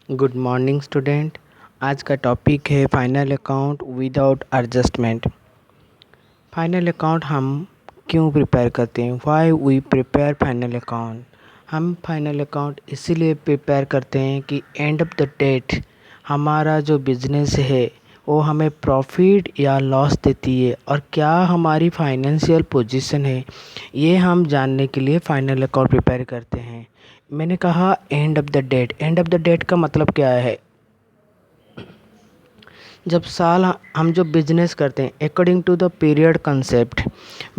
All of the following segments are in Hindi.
Good morning student. आज का टॉपिक है final account without adjustment. Final account हम क्यों प्रिपेयर करते हैं? Why we prepare final account. हम फाइनल अकाउंट इसीलिए प्रिपेयर करते हैं कि एंड ऑफ द डेट हमारा जो बिजनेस है वो हमें प्रॉफिट या लॉस देती है और क्या हमारी फाइनेंशियल पोजीशन है, ये हम जानने के लिए फाइनल अकाउंट प्रिपेयर करते हैं। मैंने कहा end of the date. End of the date का मतलब क्या है? जब साल हम जो बिजनेस करते हैं according to the period concept,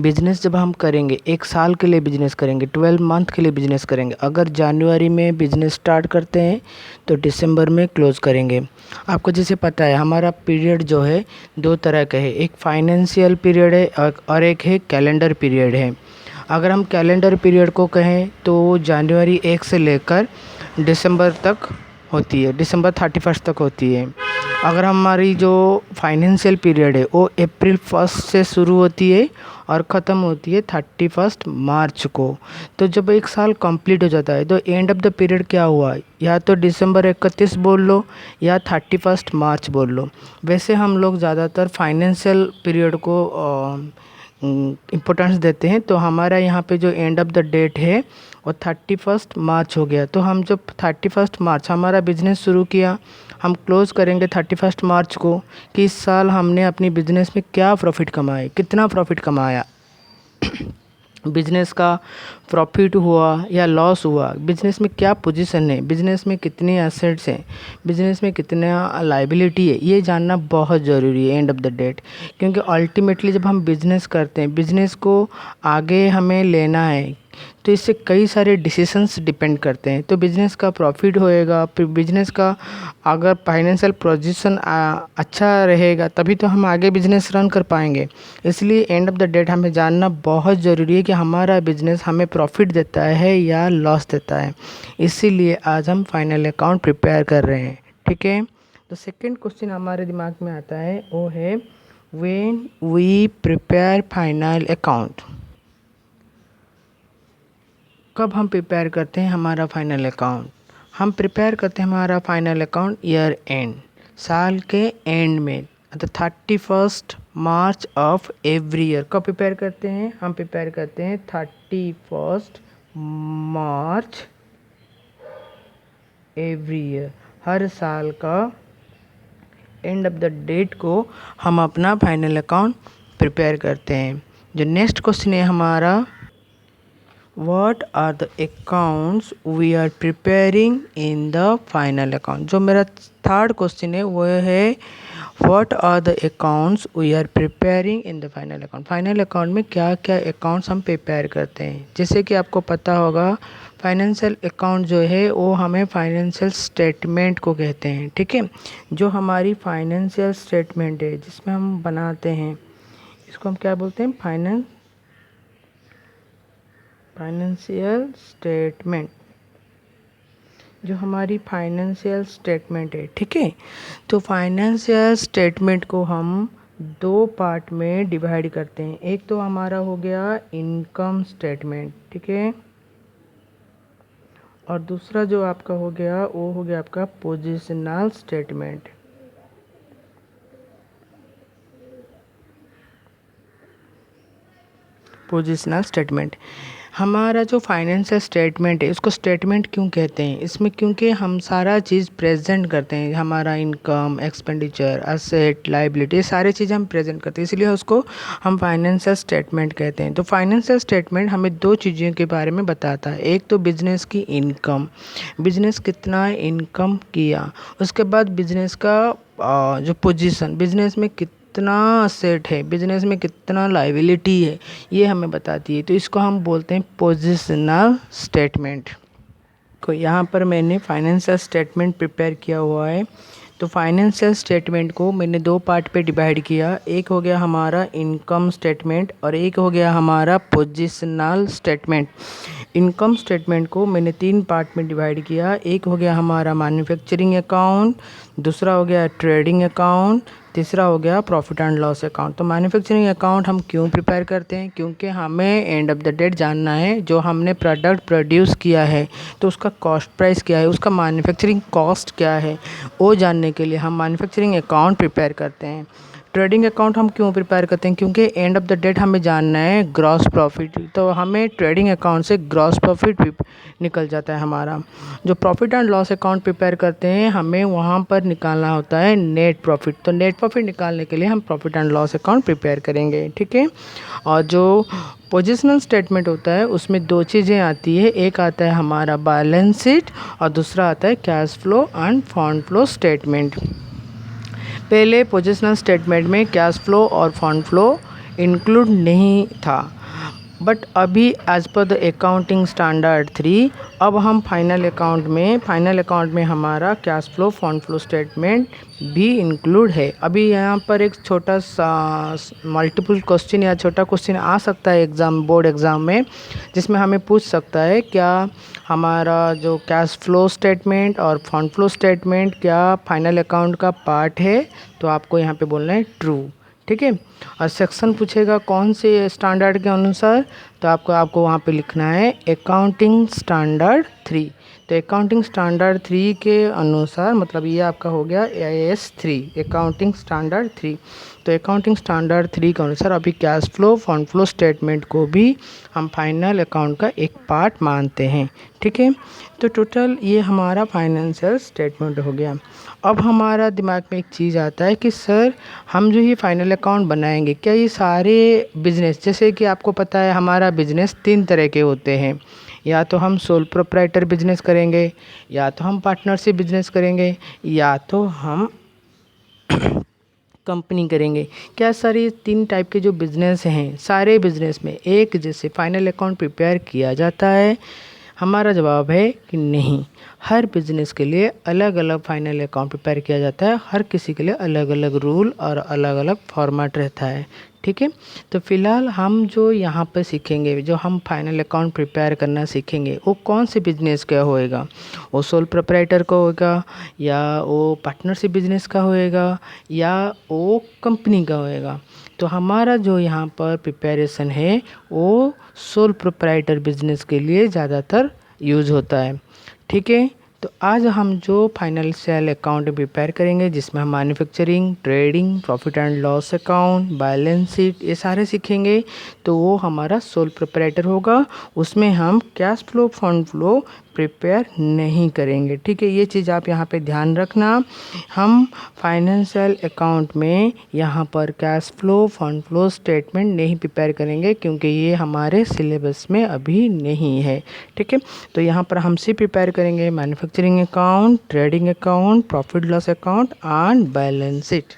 business जब हम करेंगे एक साल के लिए बिजनेस करेंगे, 12 मंथ के लिए बिजनेस करेंगे। अगर जनवरी में बिजनेस स्टार्ट करते हैं तो दिसंबर में क्लोज करेंगे। आपको जैसे पता है हमारा पीरियड जो है दो तरह का है, एक फाइनेंशियल पीरियड है और एक है कैलेंडर पीरियड है। अगर हम कैलेंडर पीरियड को कहें तो जनवरी 1 से लेकर दिसंबर तक होती है, दिसंबर 31 तक होती है। अगर हमारी जो फाइनेंशियल पीरियड है वो अप्रैल 1 से शुरू होती है और ख़त्म होती है 31 मार्च को। तो जब एक साल कंप्लीट हो जाता है तो एंड ऑफ द पीरियड क्या हुआ, या तो दिसंबर 31 बोल लो या 31 मार्च बोल लो। वैसे हम लोग ज़्यादातर फाइनेंशियल पीरियड को इम्पोर्टेंस देते हैं, तो हमारा यहाँ पे जो एंड ऑफ द डेट है वो 31 मार्च हो गया। तो हम जब 31 मार्च हमारा बिजनेस शुरू किया, हम क्लोज़ करेंगे 31 मार्च को कि इस साल हमने अपनी बिजनेस में क्या प्रॉफिट कमाए, कितना प्रॉफिट कमाया, बिजनेस का प्रॉफिट हुआ या लॉस हुआ, बिजनेस में क्या पोजीशन है, बिजनेस में कितने एसेट्स हैं, बिजनेस में कितना लाइबिलिटी है, ये जानना बहुत ज़रूरी है एंड ऑफ द डेट। क्योंकि अल्टीमेटली जब हम बिज़नेस करते हैं, बिज़नेस को आगे हमें लेना है, तो इससे कई सारे डिसीजंस डिपेंड करते हैं। तो बिज़नेस का प्रॉफिट होएगा, फिर बिज़नेस का अगर फाइनेंशियल पोजीशन अच्छा रहेगा तभी तो हम आगे बिज़नेस रन कर पाएंगे। इसलिए एंड ऑफ द डेट हमें जानना बहुत ज़रूरी है कि हमारा बिज़नेस हमें प्रॉफिट देता है या लॉस देता है। इसीलिए आज हम फाइनल अकाउंट प्रिपेयर कर रहे हैं, ठीक है। तो सेकेंड क्वेश्चन हमारे दिमाग में आता है वो है when we prepare final account. कब हम प्रिपेयर करते हैं हमारा फाइनल अकाउंट? हम प्रिपेयर करते हैं हमारा फाइनल अकाउंट ईयर एंड, साल के एंड में, मतलब 31 मार्च ऑफ एवरी ईयर। कब प्रिपेयर करते हैं? हम प्रिपेयर करते हैं 31 मार्च एवरी ईयर। हर साल का एंड ऑफ द डेट को हम अपना फाइनल अकाउंट प्रिपेयर करते हैं। जो नेक्स्ट क्वेश्चन है हमारा, What are the accounts we are preparing in the final account? जो मेरा थर्ड क्वेश्चन है वो है What are the accounts we are preparing in the final account? Final account में क्या क्या अकाउंट्स हम प्रिपेयर करते हैं? जैसे कि आपको पता होगा फाइनेंशियल अकाउंट जो है वो हमें फाइनेंशियल स्टेटमेंट को कहते हैं, ठीक है। जो हमारी फाइनेंशियल स्टेटमेंट है जिसमें हम बनाते हैं, इसको हम क्या बोलते हैं? Financial statement. जो हमारी फाइनेंशियल स्टेटमेंट है, ठीक है। तो फाइनेंशियल स्टेटमेंट को हम दो पार्ट में डिवाइड करते हैं। एक तो हमारा हो गया इनकम स्टेटमेंट, ठीक है, और दूसरा जो आपका हो गया वो हो गया आपका पोजीशनल स्टेटमेंट। पोजीशनल स्टेटमेंट हमारा जो फाइनेंशियल स्टेटमेंट है, उसको स्टेटमेंट क्यों कहते हैं? इसमें क्योंकि हम सारा चीज़ प्रेजेंट करते हैं, हमारा इनकम, एक्सपेंडिचर, एसेट, लाइबिलिटी, सारी चीज़ हम प्रेजेंट करते हैं, इसलिए उसको हम फाइनेंशियल स्टेटमेंट कहते हैं। तो फाइनेंशियल स्टेटमेंट हमें दो चीज़ों के बारे में बताता है। एक तो बिजनेस की इनकम, बिजनेस कितना इनकम किया, उसके बाद बिजनेस का जो पोजीशन, बिजनेस में कितना असेट है, बिजनेस में कितना लाइबिलिटी है, ये हमें बताती है। तो इसको हम बोलते हैं पोजीशनल स्टेटमेंट। को यहाँ पर मैंने फाइनेंशियल स्टेटमेंट प्रिपेयर किया हुआ है। तो फाइनेंशियल स्टेटमेंट को मैंने दो पार्ट पे डिवाइड किया। एक हो गया हमारा इनकम स्टेटमेंट और एक हो गया हमारा पोजीशनल स्टेटमेंट। इनकम स्टेटमेंट को मैंने तीन पार्ट में डिवाइड किया। एक हो गया हमारा मैन्युफैक्चरिंग अकाउंट, दूसरा हो गया ट्रेडिंग अकाउंट, तीसरा हो गया प्रॉफिट एंड लॉस अकाउंट। तो मैन्युफैक्चरिंग अकाउंट हम क्यों प्रिपेयर करते हैं? क्योंकि हमें एंड ऑफ द डेट जानना है जो हमने प्रोडक्ट प्रोड्यूस किया है तो उसका कॉस्ट प्राइस क्या है, उसका मैन्युफैक्चरिंग कॉस्ट क्या है, वो जानने के लिए हम मैन्युफैक्चरिंग अकाउंट प्रिपेयर करते हैं। ट्रेडिंग अकाउंट हम क्यों प्रिपेयर करते हैं? क्योंकि एंड ऑफ द डेट हमें जानना है ग्रॉस प्रॉफिट, तो हमें ट्रेडिंग अकाउंट से ग्रॉस प्रॉफिट भी निकल जाता है हमारा। जो profit and loss account prepare करते हैं हमें वहाँ पर निकालना होता है नेट प्रॉफिट, तो नेट प्रॉफिट निकालने के लिए हम profit and loss account prepare करेंगे, ठीक है। और जो पोजिशनल स्टेटमेंट होता है उसमें दो चीज़ें आती है, एक आता है हमारा बैलेंस शीट और दूसरा आता है cash flow end fund flow statement. पहले पोजिशनल स्टेटमेंट में कैश फ्लो और फंड फ्लो इंक्लूड नहीं था, बट अभी as per the accounting standard 3 अब हम फाइनल अकाउंट में हमारा cash flow fund flow statement भी इंक्लूड है। अभी यहाँ पर एक छोटा सा मल्टीपल क्वेश्चन या छोटा क्वेश्चन आ सकता है बोर्ड एग्ज़ाम में, जिसमें हमें पूछ सकता है क्या हमारा जो कैश फ्लो स्टेटमेंट और फंड फ्लो स्टेटमेंट क्या फाइनल अकाउंट का पार्ट है? तो आपको यहाँ पे बोलना है ट्रू, ठीक है। और सेक्शन पूछेगा कौन से स्टैंडर्ड के अनुसार, तो आपको वहाँ पे लिखना है अकाउंटिंग स्टैंडर्ड 3। तो अकाउंटिंग स्टैंडर्ड 3 के अनुसार, मतलब ये आपका हो गया AS 3, अकाउंटिंग स्टैंडर्ड 3। तो अकाउंटिंग स्टैंडर्ड 3 के अनुसार अभी cash flow fund flow statement को भी हम फाइनल अकाउंट का एक पार्ट मानते हैं, ठीक है। तो टोटल ये हमारा फाइनेंशियल स्टेटमेंट हो गया। अब हमारा दिमाग में एक चीज़ आता है कि सर हम जो ये फाइनल अकाउंट बनाएंगे क्या ये सारे बिजनेस, जैसे कि आपको पता है हमारा बिजनेस 3 तरह के होते हैं, या तो हम सोल प्रोप्राइटर बिजनेस करेंगे, या तो हम पार्टनरशिप बिजनेस करेंगे, या तो हम कंपनी करेंगे। क्या सर ये 3 टाइप के जो बिज़नेस हैं सारे बिज़नेस में एक जैसे फाइनल अकाउंट प्रिपेयर किया जाता है? हमारा जवाब है कि नहीं, हर बिज़नेस के लिए अलग अलग फाइनल अकाउंट प्रिपेयर किया जाता है, हर किसी के लिए अलग अलग रूल और अलग अलग फॉर्मेट रहता है, ठीक है। तो फिलहाल हम जो यहाँ पर सीखेंगे, जो हम फाइनल अकाउंट प्रिपेयर करना सीखेंगे वो कौन से बिज़नेस का होएगा? वो सोल प्रोप्राइटर का होएगा, या वो पार्टनरशिप बिजनेस का होएगा, या वो कंपनी का होएगा? तो हमारा जो यहाँ पर प्रिपरेशन है वो सोल प्रोप्राइटर बिजनेस के लिए ज़्यादातर यूज़ होता है, ठीक है। तो आज हम जो फाइनेंशियल अकाउंट प्रिपेयर करेंगे जिसमें हम manufacturing, trading, profit and loss account, balance sheet ये सारे सीखेंगे, तो वो हमारा सोल प्रोप्राइटर होगा। उसमें हम cash flow fund flow prepare नहीं करेंगे, ठीक है। ये चीज़ आप यहाँ पे ध्यान रखना। हम फाइनेंशियल अकाउंट में यहाँ पर cash flow fund flow statement नहीं प्रिपेयर करेंगे क्योंकि ये हमारे सिलेबस में अभी नहीं है, ठीक है। तो यहाँ पर हम सिर्फ प्रिपेयर करेंगे manufacturing account, trading account, profit loss account and balance sheet.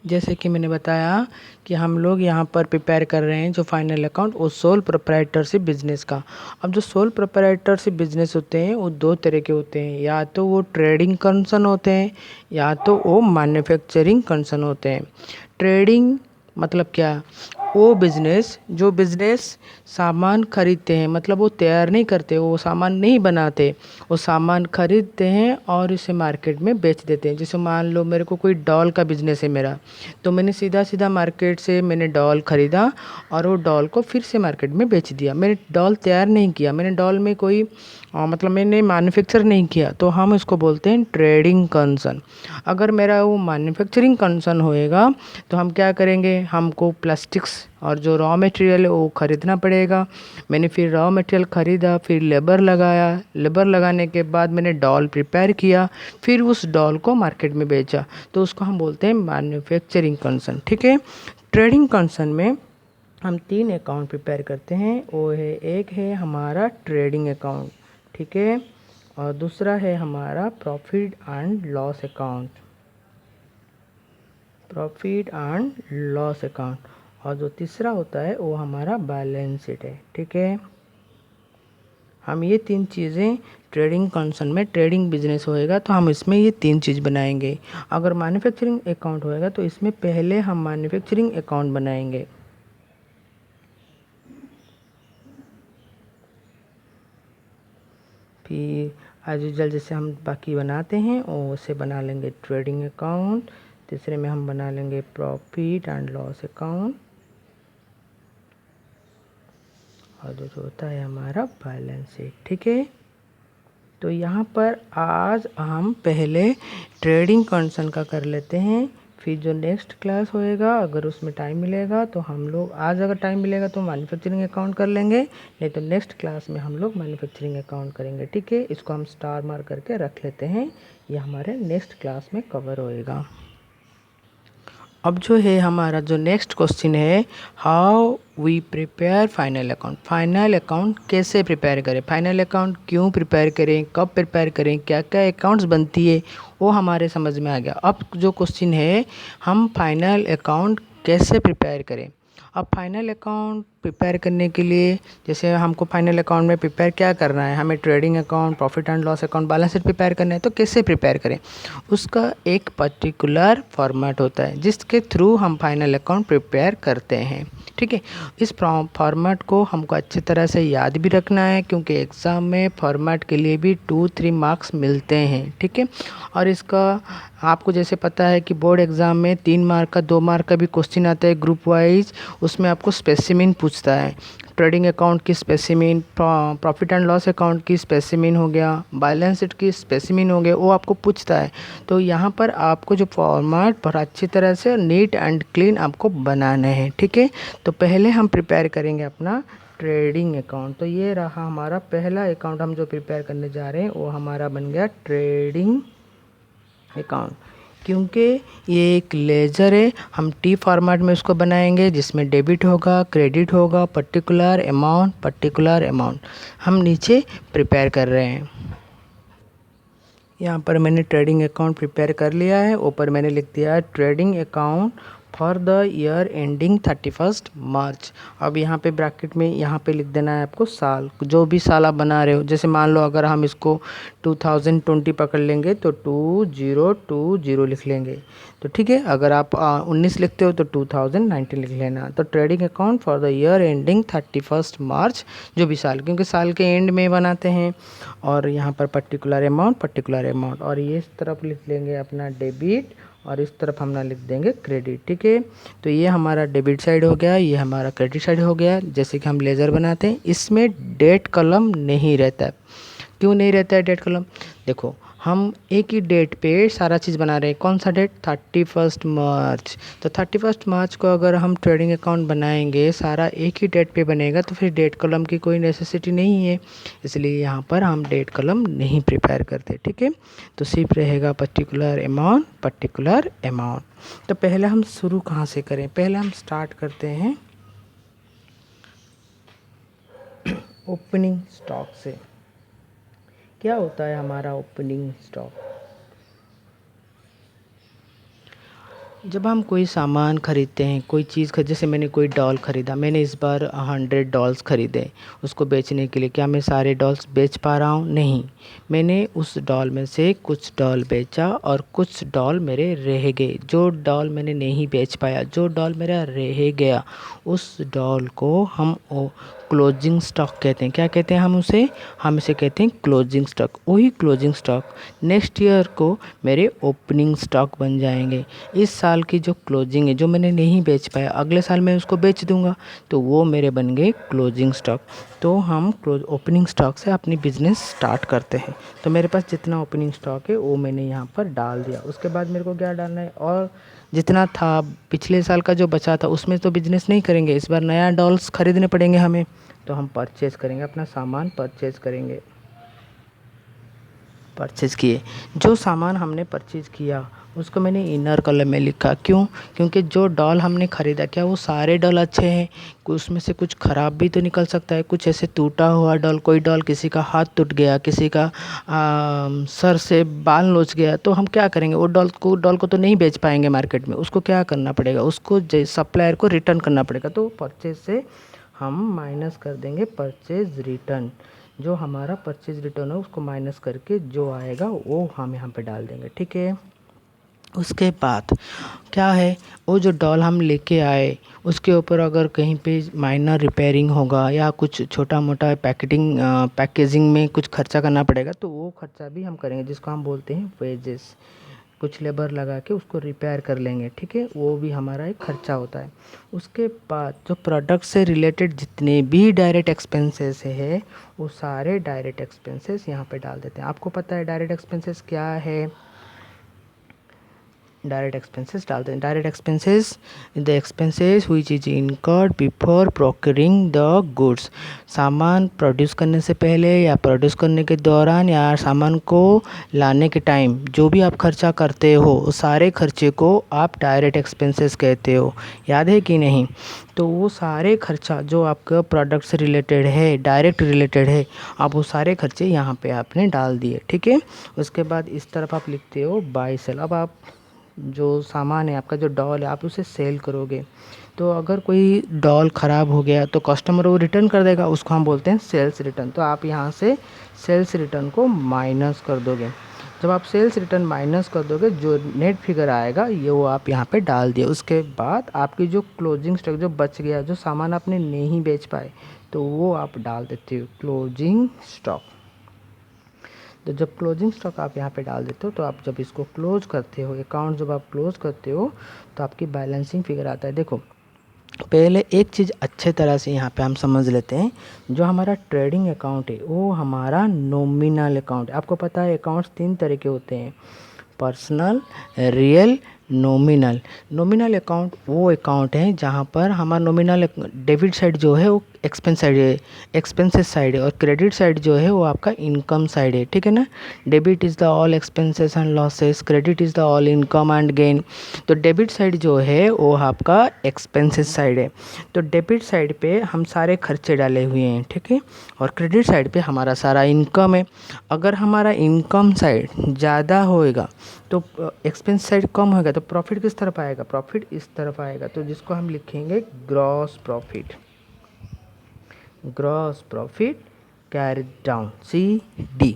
जैसे कि मैंने बताया कि हम लोग यहाँ पर प्रिपेयर कर रहे हैं जो फाइनल अकाउंट वो सोल प्रोप्राइटरशिप बिजनेस का। अब जो सोल प्रोप्राइटरशिप बिजनेस होते हैं वो 2 तरह के होते हैं, या तो वो ट्रेडिंग कंसर्न होते हैं या तो वो मैन्युफैक्चरिंग कंसर्न होते हैं। ट्रेडिंग मतलब क्या? वो जो बिज़नेस सामान खरीदते हैं, मतलब वो तैयार नहीं करते, वो सामान नहीं बनाते, वो सामान खरीदते हैं और इसे मार्केट में बेच देते हैं। जैसे मान लो मेरे को कोई डॉल का बिज़नेस है मेरा, तो मैंने सीधा मार्केट से मैंने डॉल ख़रीदा और वो डॉल को फिर से मार्केट में बेच दिया। मैंने डॉल तैयार नहीं किया, मैंने डॉल में कोई मतलब मैंने मैन्युफैक्चर नहीं किया, तो हम इसको बोलते हैं ट्रेडिंग कंसर्न। अगर मेरा वो मैन्युफैक्चरिंग कंसर्न होएगा तो हम क्या करेंगे, हमको प्लास्टिक्स और जो रॉ मटेरियल है वो ख़रीदना पड़ेगा। मैंने फिर रॉ मटेरियल ख़रीदा, फिर लेबर लगाया, लेबर लगाने के बाद मैंने डॉल प्रिपेयर किया, फिर उस डॉल को मार्केट में बेचा, तो उसको हम बोलते हैं मैन्युफैक्चरिंग कंसर्न, ठीक है। ट्रेडिंग कंसर्न में हम 3 अकाउंट प्रिपेयर करते हैं, वो है एक है हमारा ट्रेडिंग अकाउंट, ठीक है, और दूसरा है हमारा प्रॉफिट एंड लॉस अकाउंट, और जो तीसरा होता है वो हमारा बैलेंस शीट है, ठीक है। हम ये 3 चीज़ें ट्रेडिंग कंसर्न में, ट्रेडिंग बिजनेस होएगा तो हम इसमें ये 3 चीज़ बनाएंगे। अगर मैन्युफैक्चरिंग अकाउंट होएगा तो इसमें पहले हम मैन्युफैक्चरिंग अकाउंट बनाएंगे, फिर एज यूजल जैसे हम बाकी बनाते हैं और उसे बना लेंगे ट्रेडिंग अकाउंट। तीसरे में हम बना लेंगे प्रॉफिट एंड लॉस अकाउंट, और जो होता है हमारा बैलेंस शीट। ठीक है, तो यहाँ पर आज हम पहले ट्रेडिंग कंसर्न का कर लेते हैं, फिर जो नेक्स्ट क्लास होएगा अगर उसमें टाइम मिलेगा तो हम लोग, आज अगर टाइम मिलेगा तो मैन्युफैक्चरिंग अकाउंट कर लेंगे, नहीं तो नेक्स्ट क्लास में हम लोग मैन्युफैक्चरिंग अकाउंट करेंगे। ठीक है, इसको हम स्टार मार्क करके रख लेते हैं, ये हमारे नेक्स्ट क्लास में कवर होएगा। अब जो है हमारा जो नेक्स्ट क्वेश्चन है, how we prepare final account. Final account कैसे प्रिपेयर करें, फाइनल अकाउंट क्यों प्रिपेयर करें, कब प्रिपेयर करें, क्या क्या अकाउंट्स बनती है, वो हमारे समझ में आ गया। अब जो क्वेश्चन है, हम फाइनल अकाउंट कैसे प्रिपेयर करें। अब फाइनल अकाउंट प्रिपेयर करने के लिए, जैसे हमको फाइनल अकाउंट में प्रिपेयर क्या करना है, हमें trading account, profit and loss account, balance sheet prepare करना है, तो कैसे प्रिपेयर करें। उसका एक पर्टिकुलर फॉर्मेट होता है जिसके थ्रू हम फाइनल अकाउंट प्रिपेयर करते हैं। ठीक है, इस फॉर्मेट को हमको अच्छी तरह से याद भी रखना है, क्योंकि एग्ज़ाम में फॉर्मेट के लिए भी 2-3 मार्क्स मिलते हैं। ठीक है, और इसका आपको जैसे पता है कि बोर्ड एग्ज़ाम में 3 मार्क का, 2 मार्क का भी क्वेश्चन आता है ग्रुप वाइज, उसमें आपको स्पेसिमिन पूछता है। ट्रेडिंग अकाउंट की specimen, profit and loss account की स्पेसिमिन हो गया, बैलेंस शीट की स्पेसिमिन हो गया, वो आपको पूछता है। तो यहाँ पर आपको जो फॉर्मेट पर अच्छी तरह से नीट एंड क्लीन आपको बनाना है। ठीक है, तो पहले हम प्रिपेयर करेंगे अपना ट्रेडिंग अकाउंट। तो ये रहा हमारा पहला अकाउंट, हम जो प्रिपेयर करने जा रहे हैं वो हमारा बन गया ट्रेडिंग अकाउंट। क्योंकि ये एक लेजर है, हम टी फॉर्मेट में उसको बनाएंगे, जिसमें डेबिट होगा, क्रेडिट होगा, पर्टिकुलर अमाउंट हम नीचे प्रिपेयर कर रहे हैं। यहाँ पर मैंने ट्रेडिंग अकाउंट प्रिपेयर कर लिया है, ऊपर मैंने लिख दिया है trading account for the year ending 31 मार्च। अब यहाँ पे ब्रैकेट में यहाँ पे लिख देना है आपको साल, जो भी साल आप बना रहे हो। जैसे मान लो अगर हम इसको 2020 पकड़ लेंगे तो 2020 लिख लेंगे, तो ठीक है। अगर आप 19 लिखते हो तो 2019 लिख लेना। तो trading account for the year ending 31 मार्च, जो भी साल, क्योंकि साल के एंड में बनाते हैं। और यहाँ पर पर्टिकुलर अमाउंट, और ये इस तरफ लिख लेंगे अपना डेबिट, और इस तरफ हम ना लिख देंगे क्रेडिट। ठीक है, तो ये हमारा डेबिट साइड हो गया, ये हमारा क्रेडिट साइड हो गया। जैसे कि हम लेज़र बनाते हैं, इसमें डेट कॉलम नहीं रहता है। क्यों नहीं रहता है डेट कॉलम, देखो हम एक ही डेट पे सारा चीज़ बना रहे हैं। कौन सा डेट, 31 मार्च। तो 31 मार्च को अगर हम ट्रेडिंग अकाउंट बनाएंगे, सारा एक ही डेट पे बनेगा, तो फिर डेट कॉलम की कोई नेसेसिटी नहीं है, इसलिए यहाँ पर हम डेट कॉलम नहीं प्रिपेयर करते। ठीक है, तो सिर्फ रहेगा पर्टिकुलर अमाउंट। तो पहले हम शुरू कहाँ से करें, पहले हम स्टार्ट करते हैं ओपनिंग स्टॉक से। क्या होता है हमारा ओपनिंग स्टॉक, जब हम कोई सामान खरीदते हैं, कोई चीज़ जैसे मैंने कोई डॉल ख़रीदा, मैंने इस बार 100 डॉल्स ख़रीदे उसको बेचने के लिए। क्या मैं सारे डॉल्स बेच पा रहा हूँ, नहीं। मैंने उस डॉल में से कुछ डॉल बेचा और कुछ डॉल मेरे रह गए। जो डॉल मैंने नहीं बेच पाया, जो डॉल मेरा रह गया, उस डॉल को हम क्लोजिंग स्टॉक कहते हैं। क्या कहते हैं हम इसे कहते हैं क्लोजिंग स्टॉक। वही क्लोजिंग स्टॉक नेक्स्ट ईयर को मेरे ओपनिंग स्टॉक बन जाएंगे। इस साल की जो क्लोजिंग है, जो मैंने नहीं बेच पाया, अगले साल मैं उसको बेच दूंगा, तो वो मेरे बन गए क्लोजिंग स्टॉक। तो हम ओपनिंग स्टॉक से अपनी बिजनेस स्टार्ट करते हैं। तो मेरे पास जितना ओपनिंग स्टॉक है वो मैंने यहाँ पर डाल दिया। उसके बाद मेरे को क्या डालना है, और जितना था पिछले साल का जो बचा था उसमें तो बिजनेस नहीं करेंगे, इस बार नया डॉल्स खरीदने पड़ेंगे हमें, तो हम परचेज़ करेंगे, अपना सामान परचेज़ करेंगे। परचेज़ किए, जो सामान हमने परचेज़ किया उसको मैंने इनर कॉलम में लिखा। क्यों, क्योंकि जो डॉल हमने ख़रीदा, क्या वो सारे डॉल अच्छे हैं, उसमें से कुछ ख़राब भी तो निकल सकता है, कुछ ऐसे टूटा हुआ डॉल, कोई डॉल किसी का हाथ टूट गया, किसी का सर से बाल नोच गया, तो हम क्या करेंगे, वो डॉल को तो नहीं बेच पाएंगे मार्केट में। उसको क्या करना पड़ेगा, उसको सप्लायर को रिटर्न करना पड़ेगा। तो परचेज से हम माइनस कर देंगे परचेज रिटर्न, जो हमारा परचेज रिटर्न है उसको माइनस करके जो आएगा वो हम यहाँ पे डाल देंगे। ठीक है, उसके बाद क्या है, वो जो डॉल हम लेके आए उसके ऊपर अगर कहीं पे माइनर रिपेयरिंग होगा या कुछ छोटा मोटा पैकेजिंग में कुछ खर्चा करना पड़ेगा, तो वो खर्चा भी हम करेंगे, जिसको हम बोलते हैं वेजेस। कुछ लेबर लगा के उसको रिपेयर कर लेंगे, ठीक है, वो भी हमारा एक खर्चा होता है। उसके बाद जो प्रोडक्ट से रिलेटेड जितने भी डायरेक्ट एक्सपेंसेस है, वो सारे डायरेक्ट एक्सपेंसेस यहाँ पे डाल देते हैं। आपको पता है डायरेक्ट एक्सपेंसेस क्या है? डायरेक्ट एक्सपेंसेस डालते हैं। Direct expenses, the expenses which is incurred before procuring the goods. सामान प्रोड्यूस करने से पहले या प्रोड्यूस करने के दौरान या सामान को लाने के टाइम जो भी आप खर्चा करते हो, उस सारे खर्चे को आप डायरेक्ट एक्सपेंसेस कहते हो। याद है कि नहीं? तो वो सारे खर्चा जो आपका प्रोडक्ट से रिलेटेड है, डायरेक्ट रिलेटेड है, आप वो सारे खर्चे यहाँ पे आपने डाल दिए, ठीक है। उसके बाद इस तरफ आप लिखते हो बाय सेल। अब आप जो सामान है, आपका जो डॉल है, आप उसे सेल करोगे, तो अगर कोई डॉल ख़राब हो गया तो कस्टमर वो रिटर्न कर देगा, उसको हम बोलते हैं सेल्स रिटर्न। तो आप यहाँ से सेल्स रिटर्न को माइनस कर दोगे। जब आप सेल्स रिटर्न माइनस कर दोगे, जो नेट फिगर आएगा ये वो आप यहाँ पे डाल दिए। उसके बाद आपकी जो क्लोजिंग स्टॉक जो बच गया, जो सामान आपने नहीं बेच पाए, तो वो आप डाल देते हो क्लोजिंग स्टॉक। तो जब क्लोजिंग स्टॉक आप यहाँ पे डाल देते हो, तो आप जब इसको क्लोज करते हो, अकाउंट जब आप क्लोज करते हो, तो आपकी बैलेंसिंग फिगर आता है। देखो, पहले एक चीज़ अच्छे तरह से यहाँ पे हम समझ लेते हैं। जो हमारा ट्रेडिंग अकाउंट है वो हमारा नॉमिनल अकाउंट है। आपको पता है अकाउंट्स 3 तरह के होते हैं, personal, real, nominal. Nominal account वो अकाउंट है जहाँ पर हमारा नॉमिनल डेबिट साइड जो है वो एक्सपेंस साइड है, एक्सपेंसेस साइड है, और क्रेडिट साइड जो है वो आपका इनकम साइड है, ठीक है ना। Debit is the all expenses and losses, credit is the all income and gain. तो डेबिट साइड जो है वो आपका एक्सपेंसेस साइड है। तो डेबिट साइड पे हम सारे खर्चे डाले हुए हैं, ठीक है, और क्रेडिट साइड पे हमारा सारा इनकम है। अगर हमारा इनकम साइड ज़्यादा होएगा तो एक्सपेंस साइड कम होगा, तो प्रॉफिट किस तरफ आएगा? प्रॉफिट इस तरफ आएगा। तो जिसको हम लिखेंगे gross profit. Gross profit carry down, CD।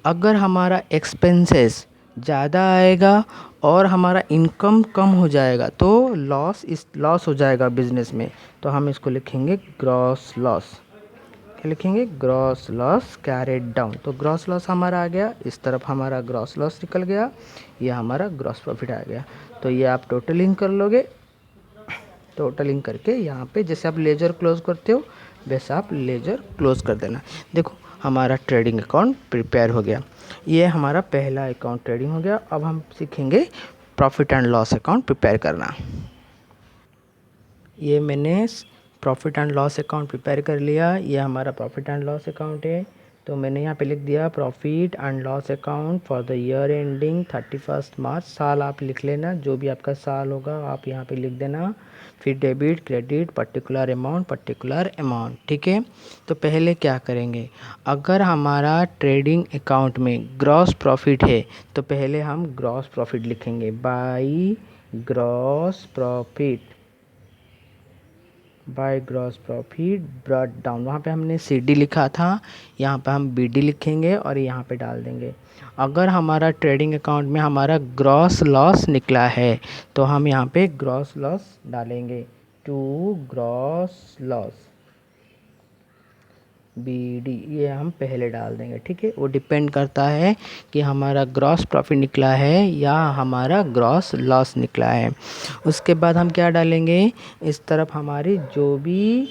अगर हमारा एक्सपेंसेस ज़्यादा आएगा और हमारा इनकम कम हो जाएगा, तो लॉस हो जाएगा बिजनेस में, तो हम इसको लिखेंगे ग्रॉस लॉस। क्या लिखेंगे? Gross loss carried down. तो ग्रॉस लॉस हमारा आ गया, इस तरफ हमारा ग्रॉस लॉस निकल गया, ये हमारा ग्रॉस प्रॉफिट आ गया। तो ये आप टोटलिंग कर लोगे। टोटलिंग करके यहाँ पे जैसे आप लेजर क्लोज करते हो, वैसे आप लेजर क्लोज कर देना। देखो, हमारा ट्रेडिंग अकाउंट प्रिपेयर हो गया। ये हमारा पहला अकाउंट ट्रेडिंग हो गया। अब हम सीखेंगे profit and loss account prepare करना। ये मैंने profit and loss account prepare कर लिया। ये हमारा प्रॉफिट एंड लॉस अकाउंट है। तो मैंने यहाँ पे लिख दिया profit and loss account for the year ending 31 मार्च। साल आप लिख लेना, जो भी आपका साल होगा आप यहाँ पे लिख देना। फिर डेबिट, क्रेडिट, पर्टिकुलर अमाउंट, ठीक है। तो पहले क्या करेंगे, अगर हमारा ट्रेडिंग अकाउंट में ग्रॉस प्रॉफिट है, तो पहले हम ग्रॉस प्रॉफिट लिखेंगे, by gross profit, by gross profit brought down. वहाँ पे हमने CD लिखा था, यहाँ पे हम BD लिखेंगे और यहाँ पे डाल देंगे। अगर हमारा ट्रेडिंग अकाउंट में हमारा ग्रॉस लॉस निकला है, तो हम यहाँ पे ग्रॉस लॉस डालेंगे, टू ग्रॉस लॉस, BD, ये हम पहले डाल देंगे, ठीक है। वो डिपेंड करता है कि हमारा ग्रॉस प्रॉफिट निकला है या हमारा ग्रॉस लॉस निकला है। उसके बाद हम क्या डालेंगे, इस तरफ हमारी जो भी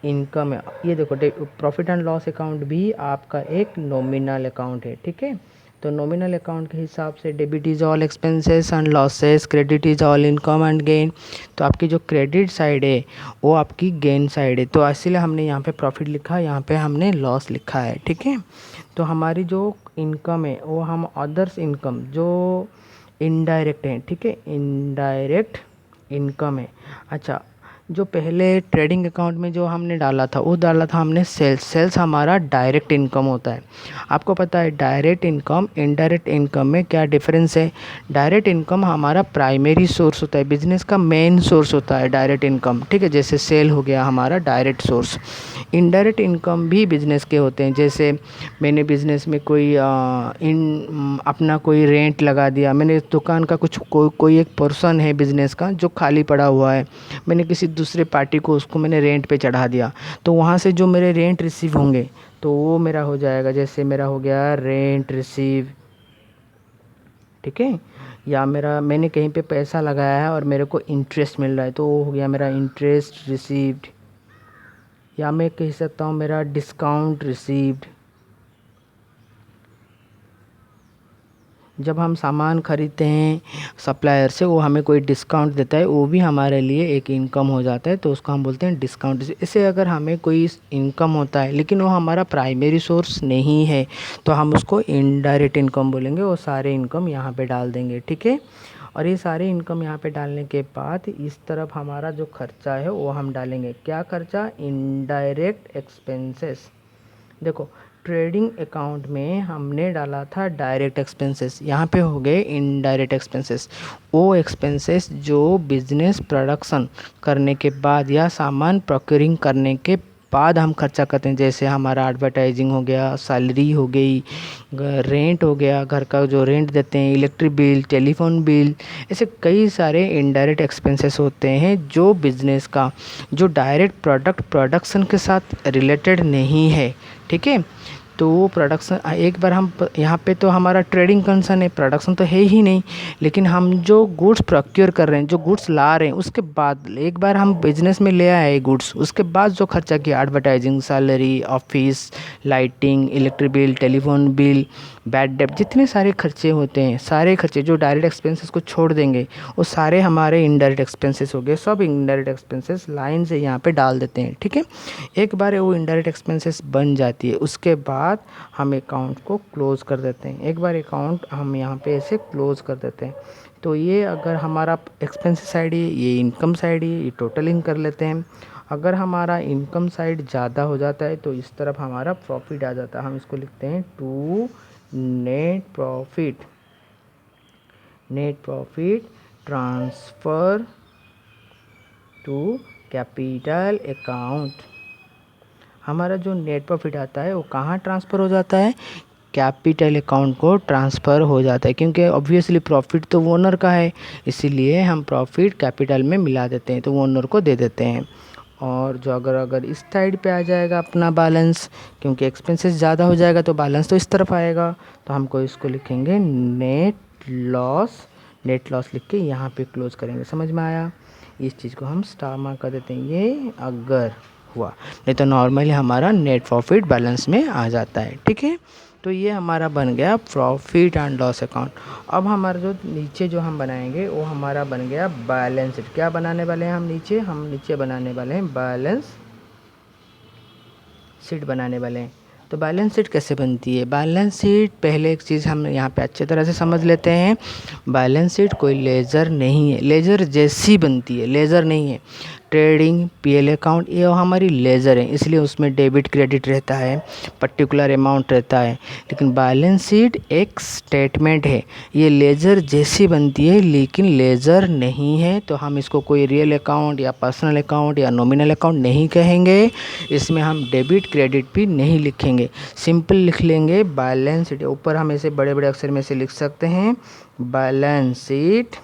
इनकम है, ये देखो प्रॉफिट एंड लॉस अकाउंट भी आपका एक नॉमिनल अकाउंट है, ठीक है। तो नॉमिनल अकाउंट के हिसाब से debit is all expenses and losses, credit is all income and gain. तो आपकी जो क्रेडिट साइड है वो आपकी गेन साइड है, तो इसीलिए हमने यहाँ पे प्रॉफिट लिखा, यहाँ पे हमने लॉस लिखा है, ठीक है। तो हमारी जो इनकम है वो हम अदर्स इनकम जो इनडायरेक्ट है, ठीक है, इनडायरेक्ट इनकम है। अच्छा, जो पहले ट्रेडिंग अकाउंट में जो हमने डाला था वो डाला था हमने सेल्स। सेल्स हमारा डायरेक्ट इनकम होता है। आपको पता है डायरेक्ट इनकम इनडायरेक्ट इनकम में क्या डिफरेंस है? डायरेक्ट इनकम हमारा प्राइमरी सोर्स होता है, बिजनेस का मेन सोर्स होता है डायरेक्ट इनकम, ठीक है। जैसे सेल हो गया हमारा डायरेक्ट सोर्स। इनडायरेक्ट इनकम भी बिजनेस के होते हैं। जैसे मैंने बिजनेस में कोई अपना कोई रेंट लगा दिया, मैंने दुकान का कुछ कोई एक पर्सन है बिजनेस का जो खाली पड़ा हुआ है, मैंने किसी दूसरे पार्टी को उसको मैंने रेंट पे चढ़ा दिया, तो वहाँ से जो मेरे रेंट रिसीव होंगे तो वो मेरा हो जाएगा, जैसे मेरा हो गया रेंट रिसीव, ठीक है। या मैंने कहीं पे पैसा लगाया है और मेरे को इंटरेस्ट मिल रहा है तो वो हो गया मेरा इंटरेस्ट रिसीव्ड। या मैं कह सकता हूँ मेरा डिस्काउंट रिसीव्ड। जब हम सामान खरीदते हैं सप्लायर से, वो हमें कोई डिस्काउंट देता है, वो भी हमारे लिए एक इनकम हो जाता है, तो उसको हम बोलते हैं डिस्काउंट। इससे अगर हमें कोई इनकम होता है लेकिन वो हमारा प्राइमरी सोर्स नहीं है तो हम उसको इनडायरेक्ट इनकम बोलेंगे। वो सारे इनकम यहाँ पे डाल देंगे, ठीक है। और ये सारे इनकम यहाँ पे डालने के बाद इस तरफ हमारा जो खर्चा है वो हम डालेंगे। क्या खर्चा? Indirect expenses. देखो ट्रेडिंग अकाउंट में हमने डाला था डायरेक्ट एक्सपेंसेस, यहाँ पे हो गए इनडायरेक्ट एक्सपेंसेस। वो एक्सपेंसेस जो बिजनेस प्रोडक्शन करने के बाद या सामान प्रोक्योरिंग करने के बाद हम खर्चा करते हैं। जैसे हमारा एडवर्टाइजिंग हो गया, सैलरी हो गई, रेंट हो गया, घर का जो रेंट देते हैं, इलेक्ट्रिक बिल, टेलीफोन बिल, ऐसे कई सारे इनडायरेक्ट एक्सपेंसेस होते हैं जो बिजनेस का जो डायरेक्ट प्रोडक्ट प्रोडक्शन के साथ रिलेटेड नहीं है, ठीक है। तो वो प्रोडक्शन एक बार हम यहाँ पे तो हमारा ट्रेडिंग कंसर्न है, प्रोडक्शन तो है ही नहीं, लेकिन हम जो गुड्स प्रोक्योर कर रहे हैं, जो गुड्स ला रहे हैं, उसके बाद एक बार हम बिजनेस में ले आए गुड्स, उसके बाद जो खर्चा किया advertising, salary, office, lighting, electric bill, telephone bill, bad डेब्ट, जितने सारे खर्चे होते हैं, सारे खर्चे जो डायरेक्ट एक्सपेंसेस को छोड़ देंगे वो सारे हमारे इनडायरेक्ट एक्सपेंसेस हो गए। सब इनडायरेक्ट एक्सपेंसेस लाइन से यहाँ पे डाल देते हैं, ठीक है। एक बार वो इनडायरेक्ट एक्सपेंसेस बन जाती है उसके बाद हम अकाउंट को क्लोज़ कर देते हैं। एक बार अकाउंट हम यहाँ पे ऐसे क्लोज़ कर देते हैं। तो ये अगर हमारा एक्सपेंसेस साइड है, ये इनकम साइड है, ये टोटलिंग कर लेते हैं। अगर हमारा इनकम साइड ज़्यादा हो जाता है तो इस तरफ हमारा प्रॉफिट आ जाता है। हम इसको लिखते हैं to net profit. Net profit transfer to capital account. हमारा जो नेट प्रॉफिट आता है वो कहाँ ट्रांसफ़र हो जाता है? कैपिटल अकाउंट को ट्रांसफ़र हो जाता है, क्योंकि ऑब्वियसली प्रॉफिट तो ओनर का है, इसीलिए हम प्रॉफिट कैपिटल में मिला देते हैं, तो वो ओनर को दे देते हैं। और जो अगर इस साइड पे आ जाएगा अपना बैलेंस, क्योंकि एक्सपेंसेस ज़्यादा हो जाएगा तो बैलेंस तो इस तरफ आएगा, तो हमको इसको लिखेंगे नेट लॉस। नेट लॉस लिख के यहाँ पे क्लोज करेंगे। समझ में आया? इस चीज़ को हम स्टार मार्क कर देते हैं, ये अगर हुआ, नहीं तो नॉर्मली हमारा नेट प्रॉफिट बैलेंस में आ जाता है, ठीक है। तो ये हमारा बन गया प्रॉफिट एंड लॉस अकाउंट। अब हमारा जो नीचे जो हम बनाएंगे वो हमारा बन गया बैलेंस शीट। क्या बनाने वाले हैं हम नीचे बनाने वाले हैं बैलेंस शीट बनाने वाले हैं। तो बैलेंस शीट कैसे बनती है? बैलेंस शीट पहले एक चीज़ हम यहाँ पे अच्छे तरह से समझ लेते हैं। बैलेंस शीट कोई लेज़र नहीं है, लेज़र जैसी बनती है, लेज़र नहीं है। ट्रेडिंग पीएल अकाउंट ये हमारी लेज़र है, इसलिए उसमें डेबिट क्रेडिट रहता है, पर्टिकुलर अमाउंट रहता है। लेकिन बैलेंस शीट एक स्टेटमेंट है, ये लेज़र जैसी बनती है लेकिन लेज़र नहीं है। तो हम इसको कोई रियल अकाउंट या पर्सनल अकाउंट या नॉमिनल अकाउंट नहीं कहेंगे। इसमें हम डेबिट क्रेडिट भी नहीं लिखेंगे, सिंपल लिख लेंगे बैलेंस शीट। ऊपर हम ऐसे बड़े बड़े अक्षर में से लिख सकते हैं बैलेंस शीट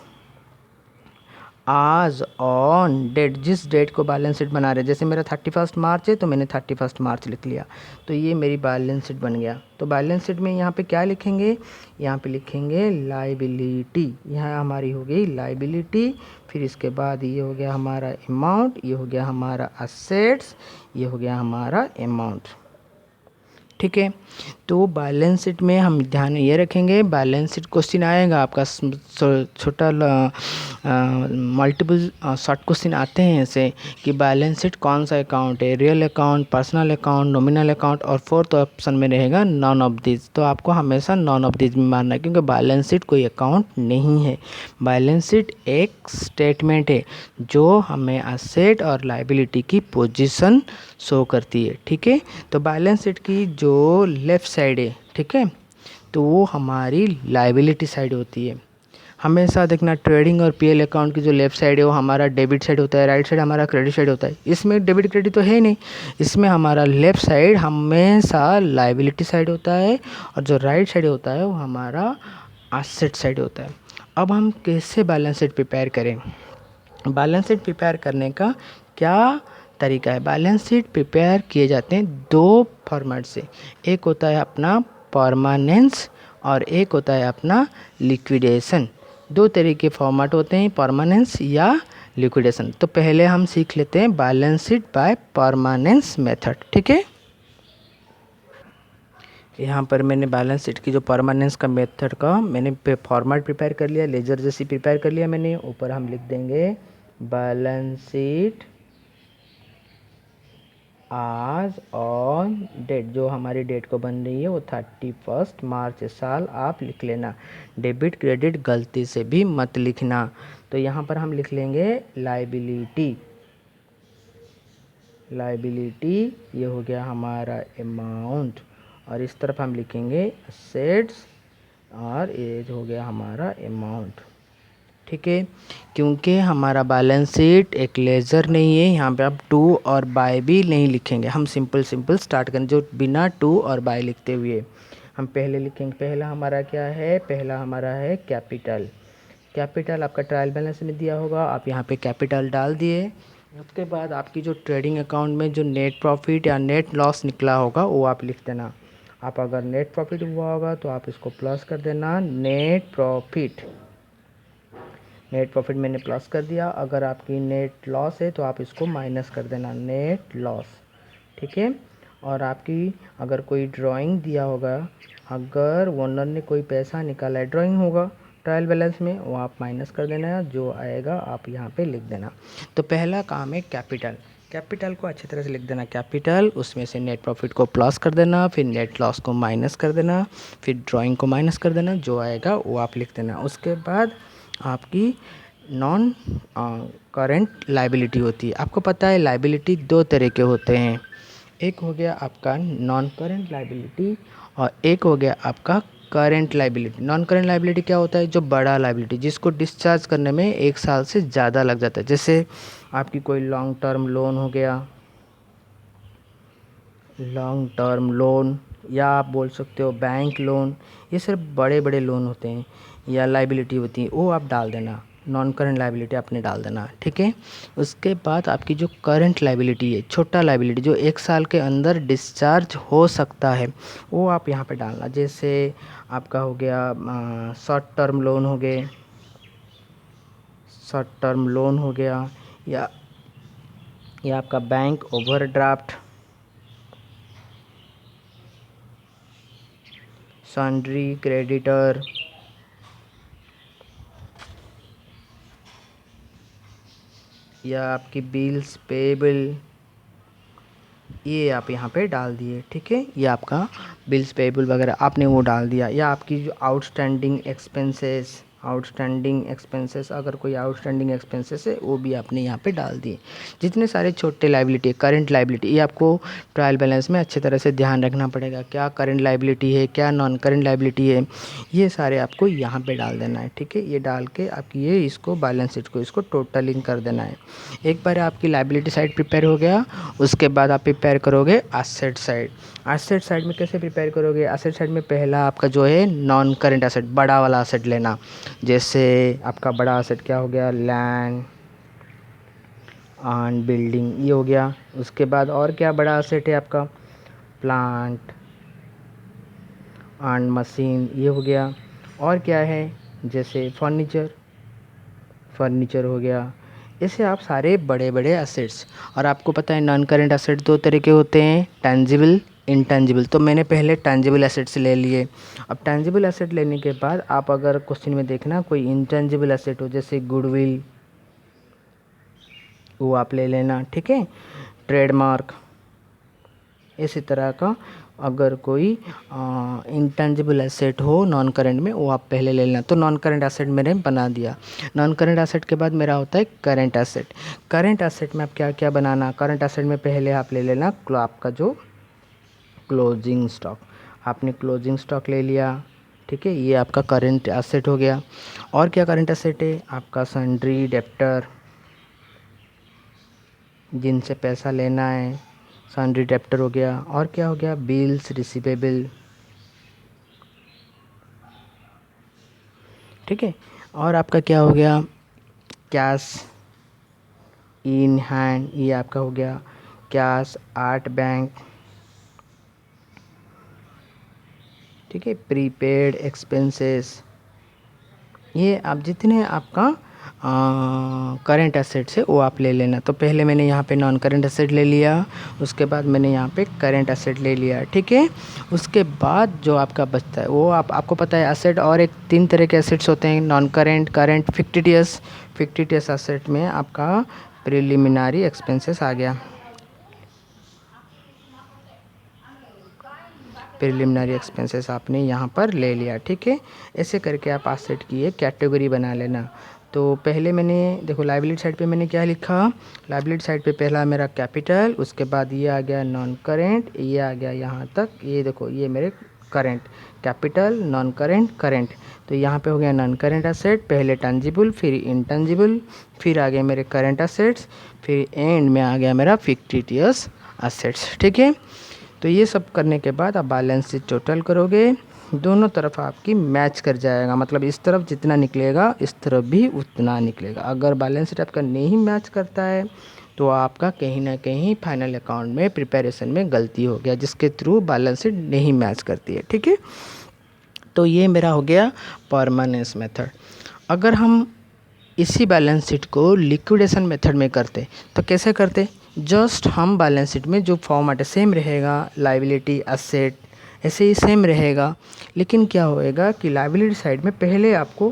आज ऑन डेट, जिस डेट को बैलेंस शीट बना रहे, जैसे मेरा 31 मार्च है तो मैंने 31 मार्च लिख लिया, तो ये मेरी बैलेंस शीट बन गया। तो बैलेंस शीट में यहाँ पे क्या लिखेंगे? यहाँ पे लिखेंगे लाइबिलिटी। यहाँ हमारी हो गई लाइबिलिटी, फिर इसके बाद ये हो गया हमारा अमाउंट, ये हो गया हमारा असेट्स, ये हो गया हमारा अमाउंट, ठीक है। तो बैलेंस शीट में हम ध्यान ये रखेंगे, बैलेंस शीट क्वेश्चन आएगा आपका छोटा मल्टीपल शॉर्ट क्वेश्चन आते हैं ऐसे कि बैलेंस शीट कौन सा अकाउंट है, real account, personal account, nominal account, और फोर्थ ऑप्शन में रहेगा नॉन ऑफ दिस। तो आपको हमेशा नॉन ऑफ दिस में मारना है, क्योंकि बैलेंस शीट कोई अकाउंट नहीं है। बैलेंस शीट एक स्टेटमेंट है जो हमें असेट और लायबिलिटी की पोजीशन शो करती है, ठीक है। तो बैलेंस शीट की जो लेफ़्ट साइड है, ठीक है, तो वो हमारी लायबिलिटी साइड होती है। हमेशा देखना, ट्रेडिंग और पीएल अकाउंट की जो लेफ़्ट साइड है वो हमारा डेबिट साइड होता है, राइट साइड हमारा क्रेडिट साइड होता है। इसमें डेबिट क्रेडिट तो है नहीं, इसमें हमारा लेफ़्ट साइड हमेशा लायबिलिटी साइड होता है, और जो राइट साइड होता है वो हमारा एसेट साइड होता है। अब हम कैसे बैलेंस शीट प्रिपेयर करें? बैलेंस शीट प्रिपेयर करने का क्या तरीका है? बैलेंस शीट प्रिपेयर किए जाते हैं दो फॉर्मेट से। एक होता है अपना परमानेंस और एक होता है अपना लिक्विडेशन। दो तरह के फॉर्मेट होते हैं, परमानेंस या लिक्विडेशन। तो पहले हम सीख लेते हैं balance sheet by permanence method, ठीक है। यहाँ पर मैंने बैलेंस शीट की जो परमानेंस का मेथड का मैंने फॉर्मेट प्रिपेयर कर लिया, लेजर जैसी प्रिपेयर कर लिया मैंने। ऊपर हम लिख देंगे बैलेंस शीट आज ऑन डेट, जो हमारी डेट को बन रही है वो 31 मार्च साल आप लिख लेना। डेबिट क्रेडिट गलती से भी मत लिखना। तो यहाँ पर हम लिख लेंगे लायबिलिटी। लायबिलिटी ये हो गया हमारा अमाउंट, और इस तरफ हम लिखेंगे असेट्स, और ये हो गया हमारा अमाउंट, ठीक है। क्योंकि हमारा बैलेंस शीट एक लेजर नहीं है, यहाँ पे आप टू और बाय भी नहीं लिखेंगे। हम सिंपल स्टार्ट करें, जो बिना टू और बाय लिखते हुए हम पहले लिखेंगे। पहला हमारा क्या है? पहला हमारा है कैपिटल। कैपिटल आपका ट्रायल बैलेंस में दिया होगा, आप यहाँ पे कैपिटल डाल दिए। उसके बाद आपकी जो ट्रेडिंग अकाउंट में जो नेट प्रॉफिट या नेट लॉस निकला होगा वो आप लिख देना। आप अगर नेट प्रॉफिट हुआ होगा तो आप इसको प्लस कर देना, नेट प्रॉफिट। नेट प्रॉफिट मैंने प्लस कर दिया। अगर आपकी नेट लॉस है तो आप इसको माइनस कर देना, नेट लॉस, ठीक है। और आपकी अगर कोई ड्राइंग दिया होगा, अगर ओनर ने कोई पैसा निकाला है, ड्राइंग होगा ट्रायल बैलेंस में, वो आप माइनस कर देना, जो आएगा आप यहाँ पे लिख देना। तो पहला काम है कैपिटल। कैपिटल को अच्छी तरह से लिख देना, कैपिटल, उसमें से नेट प्रॉफिट को प्लस कर देना, फिर नेट लॉस को माइनस कर देना, फिर ड्राइंग को माइनस कर देना, जो आएगा वो आप लिख देना। उसके बाद आपकी नॉन करेंट लायबिलिटी होती है। आपको पता है लायबिलिटी दो तरह के होते हैं, एक हो गया आपका नॉन करेंट लायबिलिटी और एक हो गया आपका current liability. Non current liability क्या होता है? जो बड़ा लायबिलिटी जिसको डिस्चार्ज करने में 1 साल से ज़्यादा लग जाता है। जैसे आपकी कोई लॉन्ग टर्म लोन हो गया, लॉन्ग टर्म लोन, या आप बोल सकते हो बैंक लोन, ये सिर्फ बड़े बड़े लोन होते हैं या लायबिलिटी होती है, वो आप डाल देना, नॉन करंट लायबिलिटी आपने डाल देना, ठीक है। उसके बाद आपकी जो करंट लायबिलिटी है, छोटा लायबिलिटी जो 1 साल के अंदर डिस्चार्ज हो सकता है, वो आप यहाँ पे डालना। जैसे आपका हो गया शॉर्ट टर्म लोन हो गए, शॉर्ट टर्म लोन हो गया, या आपका बैंक ओवरड्राफ्ट, सन्ड्री क्रेडिटर, या आपकी बिल्स पेबल, ये आप यहाँ पे डाल दिए, ठीक है। ये आपका बिल्स पेबल वगैरह आपने वो डाल दिया। या आपकी जो आउटस्टैंडिंग एक्सपेंसेस, अगर कोई आउटस्टैंडिंग एक्सपेंसेस है वो भी आपने यहाँ पे डाल दिए। जितने सारे छोटे लायबिलिटी है, करंट लायबिलिटी, ये आपको ट्रायल बैलेंस में अच्छे तरह से ध्यान रखना पड़ेगा, क्या करंट लायबिलिटी है, क्या नॉन करंट लायबिलिटी है, ये सारे आपको यहाँ पे डाल देना है, ठीक है। ये डाल के आपकी ये इसको बैलेंस शीट को इसको टोटलिंग कर देना है। एक बार आपकी लायबिलिटी साइड प्रिपेयर हो गया, उसके बाद आप प्रिपेयर करोगे एसेट साइड। एसेट साइड में कैसे प्रिपेयर करोगे? एसेट साइड में पहला आपका जो है नॉन करंट एसेट, बड़ा वाला एसेट लेना। जैसे आपका बड़ा एसेट क्या हो गया? लैंड एंड बिल्डिंग, ये हो गया। उसके बाद और क्या बड़ा एसेट है आपका? प्लांट एंड मशीन, ये हो गया। और क्या है? जैसे फर्नीचर हो गया। ऐसे आप सारे बड़े बड़े एसेट्स। और आपको पता है नॉन करेंट एसेट दो तरह के होते हैं, टेंजिबल इंटेंजिबल, तो मैंने पहले टेंजिबल एसेट्स ले लिए। अब टेंजिबल एसेट लेने के बाद आप अगर क्वेश्चन में देखना कोई इंटेंजिबल एसेट हो, जैसे गुडविल, वो आप ले लेना, ठीक है। ट्रेडमार्क, इसी तरह का अगर कोई इंटेंजिबल एसेट हो नॉन करेंट में, वो आप पहले ले लेना। तो नॉन करेंट एसेट मैंने बना दिया। नॉन करेंट एसेट के बाद मेरा होता है करेंट एसेट। करेंट एसेट में आप क्या क्या बनाना, करेंट एसेट में पहले आप ले लेना आपका जो क्लोजिंग स्टॉक, आपने क्लोजिंग स्टॉक ले लिया, ठीक है, ये आपका करेंट एसेट हो गया। और क्या करेंट एसेट है आपका, सन्ड्री डेप्टर, जिनसे पैसा लेना है, सन्ड्री डेप्टर हो गया। और क्या हो गया, बिल्स रिसीवेबल, ठीक है। और आपका क्या हो गया, कैश इन हैंड, ये आपका हो गया कैश एट बैंक, ठीक है। प्रीपेड एक्सपेंसेस, ये आप जितने आपका करेंट एसेट्स है वो आप ले लेना। तो पहले मैंने यहाँ पे नॉन करेंट एसेट ले लिया, उसके बाद मैंने यहाँ पे करेंट एसेट ले लिया, ठीक है। उसके बाद जो आपका बचता है वो आपको पता है एसेट, और एक 3 तरह के एसेट्स होते हैं, non current, current, fictitious. Fictitious asset में आपका प्रिलिमिनरी एक्सपेंसेस आ गया, प्रिलिमिनरी एक्सपेंसेस आपने यहाँ पर ले लिया, ठीक है। ऐसे करके आप एसेट की एक कैटेगरी बना लेना। तो पहले मैंने देखो लायबिलिटी साइड पे मैंने क्या लिखा, लायबिलिटी साइड पे पहला मेरा कैपिटल, उसके बाद ये आ गया नॉन करेंट, ये आ गया यहाँ तक, ये देखो ये मेरे current, capital, non current, current. तो यहाँ पे हो गया नॉन करेंट एसेट, पहले टेंजिबल, फिर इंटेंजिबल, फिर आ गया मेरे करेंट एसेट्स, फिर एंड में आ गया मेरा फिक्टिटियस एसेट्स, ठीक है। तो ये सब करने के बाद आप बैलेंस शीट टोटल करोगे, दोनों तरफ आपकी मैच कर जाएगा, मतलब इस तरफ जितना निकलेगा इस तरफ भी उतना निकलेगा। अगर बैलेंस शीट आपका नहीं मैच करता है तो आपका कहीं ना कहीं फाइनल अकाउंट में प्रिपरेशन में गलती हो गया, जिसके थ्रू बैलेंस शीट नहीं मैच करती है, ठीक है। तो ये मेरा हो गया परमानेंस मेथड। अगर हम इसी बैलेंस शीट को लिक्विडेशन मेथड में करते तो कैसे करते, जस्ट हम बैलेंस शीट में जो फॉर्मेट है सेम रहेगा, लायबिलिटी एसेट ऐसे ही सेम रहेगा, लेकिन क्या होएगा कि लायबिलिटी साइड में पहले आपको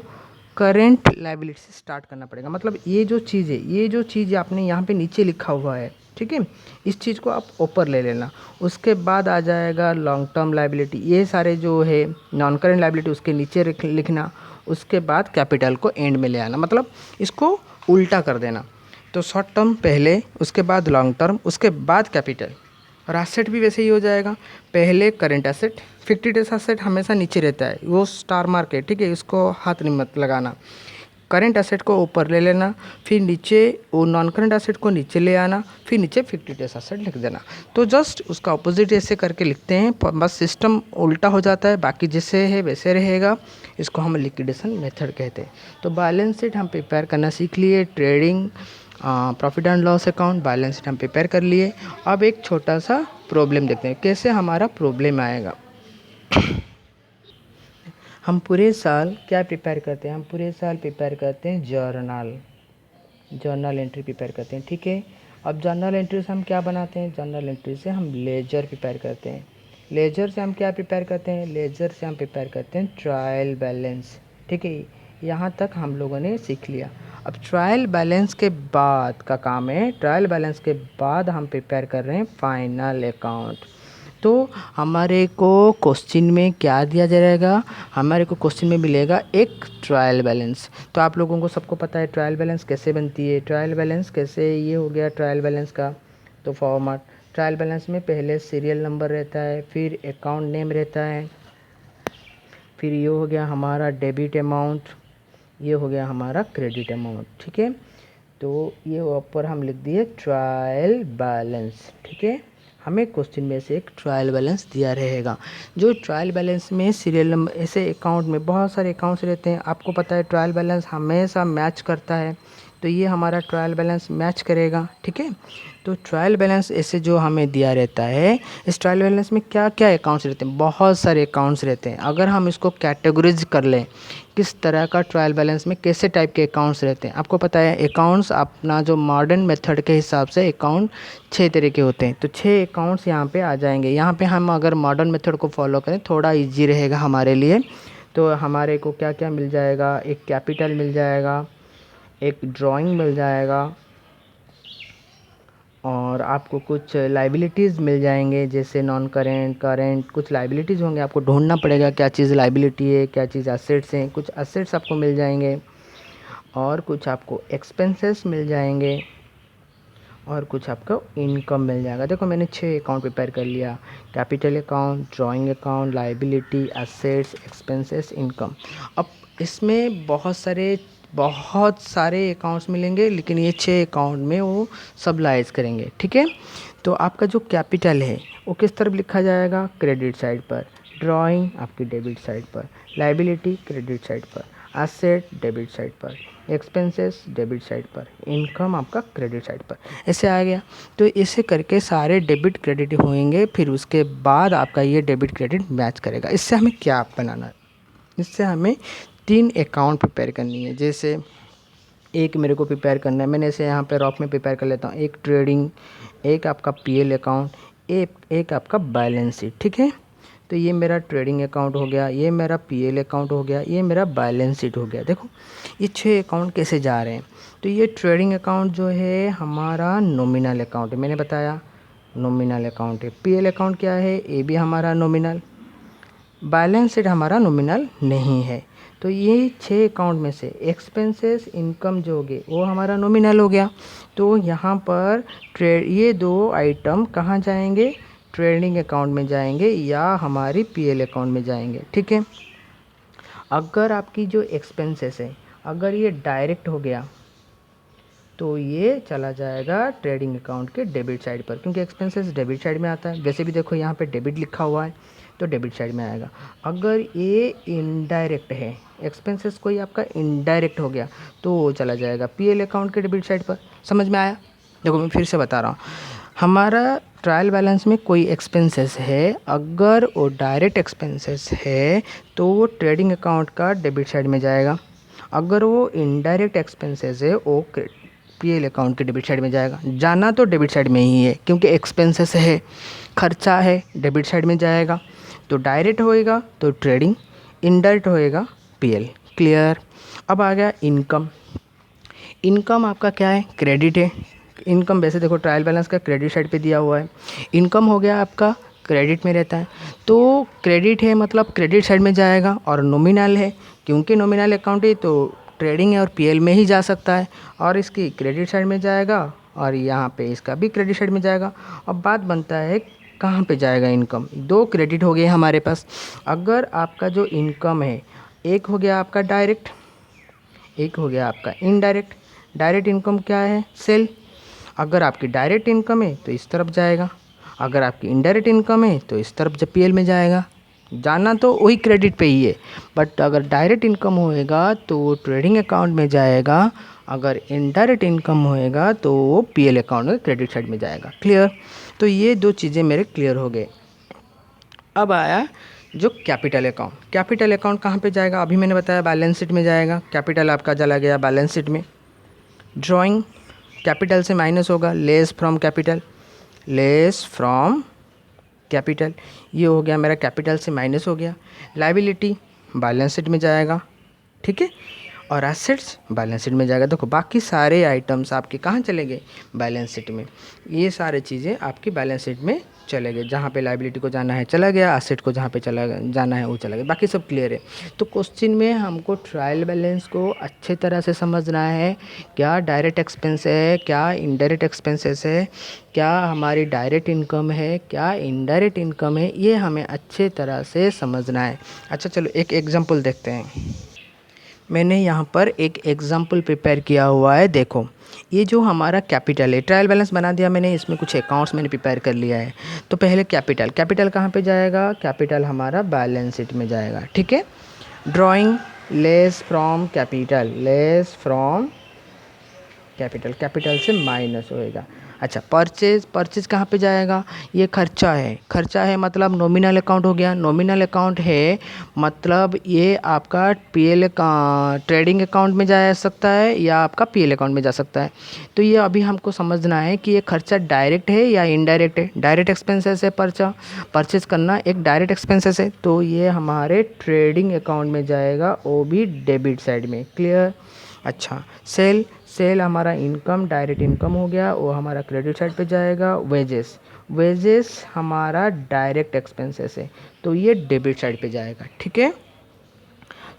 करेंट लायबिलिटी से स्टार्ट करना पड़ेगा। मतलब ये जो चीज़ है, ये जो चीज़ आपने यहाँ पे नीचे लिखा हुआ है, ठीक है, इस चीज़ को आप ऊपर ले लेना। उसके बाद आ जाएगा लॉन्ग टर्म लायबिलिटी, ये सारे जो है नॉन करेंट लायबिलिटी उसके नीचे लिखना। उसके बाद कैपिटल को एंड में ले आना, मतलब इसको उल्टा कर देना। तो शॉर्ट टर्म पहले, उसके बाद लॉन्ग टर्म, उसके बाद कैपिटल। और एसेट भी वैसे ही हो जाएगा, पहले करेंट एसेट, फिक्टिटियस एसेट हमेशा नीचे रहता है, वो स्टार मार्क है, ठीक है, इसको हाथ नहीं मत लगाना। करेंट एसेट को ऊपर ले लेना, फिर नीचे वो नॉन करेंट एसेट को नीचे ले आना, फिर नीचे फिक्टिटियस एसेट लिख देना। तो जस्ट उसका अपोजिट ऐसे करके लिखते हैं, बस सिस्टम उल्टा हो जाता है, बाकी जैसे है वैसे रहेगा। इसको हम लिक्विडेशन मेथड कहते हैं। तो बैलेंस शीट हम प्रिपेयर करना सीख लिए, trading, profit and loss account, balance sheet हम प्रिपेयर कर लिए। अब एक छोटा सा प्रॉब्लम देखते हैं कैसे हमारा प्रॉब्लम आएगा। हम पूरे साल क्या प्रिपेयर करते हैं, हम पूरे साल प्रिपेयर करते हैं जर्नल एंट्री प्रिपेयर करते हैं, ठीक है। अब जर्नल एंट्री से हम क्या बनाते हैं, जर्नल एंट्री से हम लेजर प्रिपेयर करते हैं। लेजर से हम क्या प्रिपेयर करते हैं, लेजर से हम प्रिपेयर करते हैं ट्रायल बैलेंस, ठीक है। यहाँ तक हम लोगों ने सीख लिया। अब ट्रायल बैलेंस के बाद का काम है, ट्रायल बैलेंस के बाद हम प्रिपेयर कर रहे हैं फाइनल अकाउंट। तो हमारे को क्वेश्चन में क्या दिया जाएगा, हमारे को क्वेश्चन में मिलेगा एक ट्रायल बैलेंस। तो आप लोगों को सबको पता है ट्रायल बैलेंस कैसे बनती है, ट्रायल बैलेंस कैसे, ये हो गया ट्रायल बैलेंस का तो फॉर्मेट। ट्रायल बैलेंस में पहले सीरियल नंबर रहता है, फिर अकाउंट नेम रहता है, फिर ये हो गया हमारा डेबिट अमाउंट, ये हो गया हमारा क्रेडिट अमाउंट, ठीक है। तो ये ऊपर हम लिख दिए ट्रायल बैलेंस, ठीक है। हमें क्वेश्चन में से एक ट्रायल बैलेंस दिया रहेगा। जो ट्रायल बैलेंस में सीरियल नंबर, ऐसे अकाउंट में बहुत सारे अकाउंट्स रहते हैं, आपको पता है ट्रायल बैलेंस हमेशा मैच करता है, तो ये हमारा ट्रायल बैलेंस मैच करेगा। ठीक है, तो ट्रायल बैलेंस ऐसे जो हमें दिया रहता है, इस ट्रायल बैलेंस में क्या क्या अकाउंट्स रहते हैं, बहुत सारे अकाउंट्स रहते हैं। अगर हम इसको कैटेगरीज कर लें, किस तरह का ट्रायल बैलेंस में कैसे टाइप के अकाउंट्स रहते हैं, आपको पता है अकाउंट्स अपना जो मॉडर्न मेथड के हिसाब से अकाउंट 6 तरह के होते हैं। तो 6 अकाउंट्स यहाँ पे आ जाएंगे। यहाँ पे हम अगर मॉडर्न मेथड को फॉलो करें थोड़ा ईजी रहेगा हमारे लिए। तो हमारे को क्या क्या मिल जाएगा, एक कैपिटल मिल जाएगा, एक ड्राइंग मिल जाएगा, और आपको कुछ लाइबिलिटीज़ मिल जाएंगे जैसे नॉन करेंट, करेंट, कुछ लाइबिलिटीज़ होंगे। आपको ढूंढना पड़ेगा क्या चीज़ लाइबिलिटी है, क्या चीज़ असेट्स हैं। कुछ असेट्स आपको मिल जाएंगे, और कुछ आपको एक्सपेंसेस मिल जाएंगे, और कुछ आपको इनकम मिल जाएगा। देखो मैंने 6 अकाउंट प्रिपेयर कर लिया, capital account, drawing account, liability, assets, expenses, income. अब इसमें बहुत सारे अकाउंट्स मिलेंगे, लेकिन ये 6 अकाउंट में वो सबलाइज करेंगे। ठीक है, तो आपका जो कैपिटल है वो किस तरफ लिखा जाएगा, क्रेडिट साइड पर, ड्राइंग आपकी डेबिट साइड पर, लाइबिलिटी क्रेडिट साइड पर, एसेट डेबिट साइड पर, एक्सपेंसेस डेबिट साइड पर, इनकम आपका क्रेडिट साइड पर। ऐसे आ गया। तो ऐसे करके सारे डेबिट क्रेडिट होंगे, फिर उसके बाद आपका ये डेबिट क्रेडिट मैच करेगा। इससे हमें क्या बनाना है, इससे हमें 3 अकाउंट प्रिपेयर करनी है। जैसे एक मेरे को प्रिपेयर करना है, मैंने इसे यहाँ पे रॉक में प्रिपेयर कर लेता हूँ, एक ट्रेडिंग, एक आपका पीएल अकाउंट, एक आपका बैलेंस शीट। ठीक है, तो ये मेरा ट्रेडिंग अकाउंट हो गया, ये मेरा पीएल अकाउंट हो गया, ये मेरा बैलेंस शीट हो गया। देखो ये 6 अकाउंट कैसे जा रहे हैं। तो ये ट्रेडिंग अकाउंट जो है हमारा नॉमिनल अकाउंट है, मैंने बताया नॉमिनल अकाउंट है। पीएल अकाउंट क्या है, ये भी हमारा नॉमिनल। बैलेंस शीट हमारा नॉमिनल नहीं है। तो ये 6 अकाउंट में से एक्सपेंसेस, इनकम जो हो गए वो हमारा नॉमिनल हो गया। तो यहाँ पर ये 2 आइटम कहाँ जाएंगे, ट्रेडिंग अकाउंट में जाएंगे या हमारी पीएल अकाउंट में जाएंगे। ठीक है, अगर आपकी जो एक्सपेंसेस है अगर ये डायरेक्ट हो गया तो ये चला जाएगा ट्रेडिंग अकाउंट के डेबिट साइड पर, क्योंकि एक्सपेंसेस डेबिट साइड में आता है। वैसे भी देखो यहाँ पे डेबिट लिखा हुआ है तो डेबिट साइड में आएगा। अगर ये इनडायरेक्ट है, एक्सपेंसेस कोई आपका इनडायरेक्ट हो गया तो वो चला जाएगा पीएल अकाउंट के डेबिट साइड पर। समझ में आया? देखो मैं फिर से बता रहा हूँ, हमारा ट्रायल बैलेंस में कोई एक्सपेंसेस है, अगर वो डायरेक्ट एक्सपेंसेस है तो वो ट्रेडिंग अकाउंट का डेबिट साइड में जाएगा। अगर वो इनडायरेक्ट एक्सपेंसेस है वो पीएल अकाउंट के डेबिट साइड में जाएगा। जाना तो डेबिट साइड में ही है, क्योंकि एक्सपेंसेस है, खर्चा है, डेबिट साइड में जाएगा। तो डायरेक्ट होएगा तो ट्रेडिंग, इनडायरेक्ट होएगा पीएल। क्लियर? अब आ गया इनकम। इनकम आपका क्या है, क्रेडिट है। इनकम वैसे देखो ट्रायल बैलेंस का क्रेडिट साइड पे दिया हुआ है, इनकम हो गया आपका क्रेडिट में रहता है। तो क्रेडिट है मतलब क्रेडिट साइड में जाएगा, और नॉमिनल है क्योंकि नॉमिनल अकाउंट है तो ट्रेडिंग है और पीएल में ही जा सकता है, और इसकी क्रेडिट साइड में जाएगा और यहाँ पे इसका भी क्रेडिट साइड में जाएगा। अब बात बनता है कहाँ पे जाएगा इनकम। 2 क्रेडिट हो गए हमारे पास। अगर आपका जो इनकम है, एक हो गया आपका डायरेक्ट, एक हो गया आपका इनडायरेक्ट। डायरेक्ट इनकम क्या है, सेल। अगर आपकी डायरेक्ट इनकम है तो इस तरफ जाएगा, अगर आपकी इनडायरेक्ट इनकम है तो इस तरफ जब पीएल में जाएगा। जाना तो वही क्रेडिट पे ही है, बट अगर डायरेक्ट इनकम होएगा तो वो ट्रेडिंग अकाउंट में जाएगा, अगर इनडायरेक्ट इनकम होएगा तो वो पीएल अकाउंट में क्रेडिट साइड में जाएगा। क्लियर? तो ये 2 चीज़ें मेरे क्लियर हो गए। अब आया जो कैपिटल अकाउंट। कैपिटल अकाउंट कहाँ पे जाएगा, अभी मैंने बताया बैलेंस शीट में जाएगा। कैपिटल आपका चला गया बैलेंस शीट में। ड्राइंग कैपिटल से माइनस होगा, less from capital, less from capital, ये हो गया मेरा कैपिटल से माइनस हो गया। लाइबिलिटी बैलेंस शीट में जाएगा। ठीक है, और एसेट्स बैलेंस शीट में जाएगा। देखो बाकी सारे आइटम्स आपके कहाँ चले गए, बैलेंस शीट में। ये सारे चीज़ें आपकी बैलेंस शीट में चले गए। जहाँ पे लाइबिलिटी को जाना है चला गया, एसेट को जहाँ पे जाना है वो चला गया, बाकी सब क्लियर है। तो क्वेश्चन में हमको ट्रायल बैलेंस को अच्छे तरह से समझना है, क्या डायरेक्ट एक्सपेंस है, क्या इनडायरेक्ट एक्सपेंसेस है, क्या हमारी डायरेक्ट इनकम है, क्या इनडायरेक्ट इनकम है, ये हमें अच्छे तरह से समझना है। अच्छा चलो एक एग्जाम्पल देखते हैं। मैंने यहाँ पर एक एग्जाम्पल प्रिपेयर किया हुआ है। देखो ये जो हमारा कैपिटल है, ट्रायल बैलेंस बना दिया मैंने, इसमें कुछ अकाउंट्स मैंने प्रिपेयर कर लिया है। तो पहले कैपिटल, कैपिटल कहाँ पे जाएगा, कैपिटल हमारा बैलेंस शीट में जाएगा। ठीक है, drawing less from capital, less from capital, capital से माइनस होएगा। अच्छा, परचेज कहाँ पे जाएगा? ये खर्चा है मतलब नॉमिनल अकाउंट हो गया। नॉमिनल अकाउंट है मतलब ये आपका पीएल ट्रेडिंग अकाउंट में जा सकता है या आपका पीएल अकाउंट में जा सकता है। तो ये अभी हमको समझना है कि ये खर्चा डायरेक्ट है या इनडायरेक्ट है। डायरेक्ट एक्सपेंसेस है, परचेज करना एक डायरेक्ट एक्सपेंसेस है, तो ये हमारे ट्रेडिंग अकाउंट में जाएगा, वो भी डेबिट साइड में। क्लियर? अच्छा, सेल हमारा इनकम, डायरेक्ट इनकम हो गया, वो हमारा क्रेडिट साइड पे जाएगा। वेजेस हमारा डायरेक्ट एक्सपेंसेस है, तो ये डेबिट साइड पे जाएगा। ठीक है।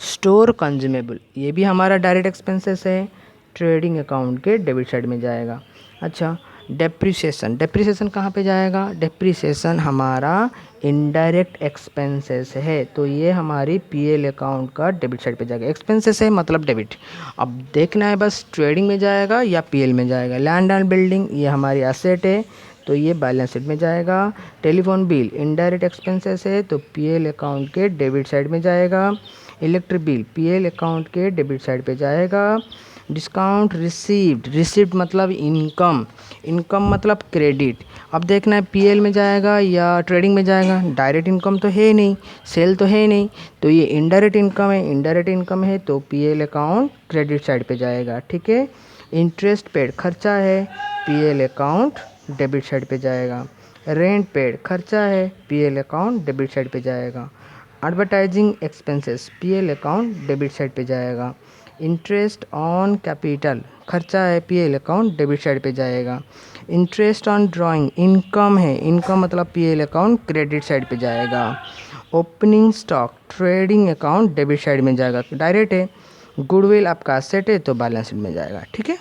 स्टोर कंज्यूमेबल, ये भी हमारा डायरेक्ट एक्सपेंसेस है, ट्रेडिंग अकाउंट के डेबिट साइड में जाएगा। अच्छा, डेप्रिसिएशन कहाँ पे जाएगा? डेप्रिसिएशन हमारा इनडायरेक्ट एक्सपेंसेस है, तो ये हमारी पीएल अकाउंट का डेबिट साइड पे जाएगा। एक्सपेंसेस है मतलब डेबिट। अब देखना है बस ट्रेडिंग में जाएगा या पीएल में जाएगा। लैंड एंड बिल्डिंग ये हमारी एसेट है, तो ये बैलेंस शीट में जाएगा। टेलीफोन बिल इनडायरेक्ट एक्सपेंसेस है, तो पीएल अकाउंट के डेबिट साइड में जाएगा। इलेक्ट्रिक बिल पीएल अकाउंट के डेबिट साइड पे जाएगा। डिस्काउंट रिसीव्ड मतलब इनकम मतलब क्रेडिट। अब देखना है पीएल में जाएगा या ट्रेडिंग में जाएगा। डायरेक्ट इनकम तो है नहीं, सेल तो है नहीं, तो ये इनडायरेक्ट इनकम है, तो पीएल अकाउंट क्रेडिट साइड पे जाएगा। ठीक है। इंटरेस्ट पेड खर्चा है, पीएल अकाउंट डेबिट साइड पे जाएगा। रेंट पेड खर्चा है, पीएल अकाउंट डेबिट साइड पे जाएगा। Advertising expenses PL account debit side पे जाएगा। इंटरेस्ट ऑन कैपिटल खर्चा है, पीएल अकाउंट डेबिट साइड पे जाएगा। इंटरेस्ट ऑन ड्राइंग इनकम है, इनकम मतलब पीएल अकाउंट क्रेडिट साइड पे जाएगा। Opening stock trading account debit side में जाएगा, डायरेक्ट है। गुडविल आपका एसेट है, तो बैलेंस शीट में जाएगा। ठीक है।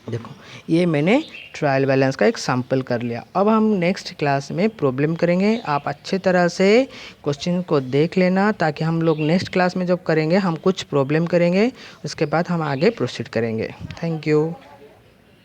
देखो, ये मैंने ट्रायल बैलेंस का एक सैम्पल कर लिया। अब हम नेक्स्ट क्लास में प्रॉब्लम करेंगे। आप अच्छे तरह से क्वेश्चन को देख लेना, ताकि हम लोग नेक्स्ट क्लास में जब करेंगे हम कुछ प्रॉब्लम करेंगे, उसके बाद हम आगे प्रोसीड करेंगे। Thank you.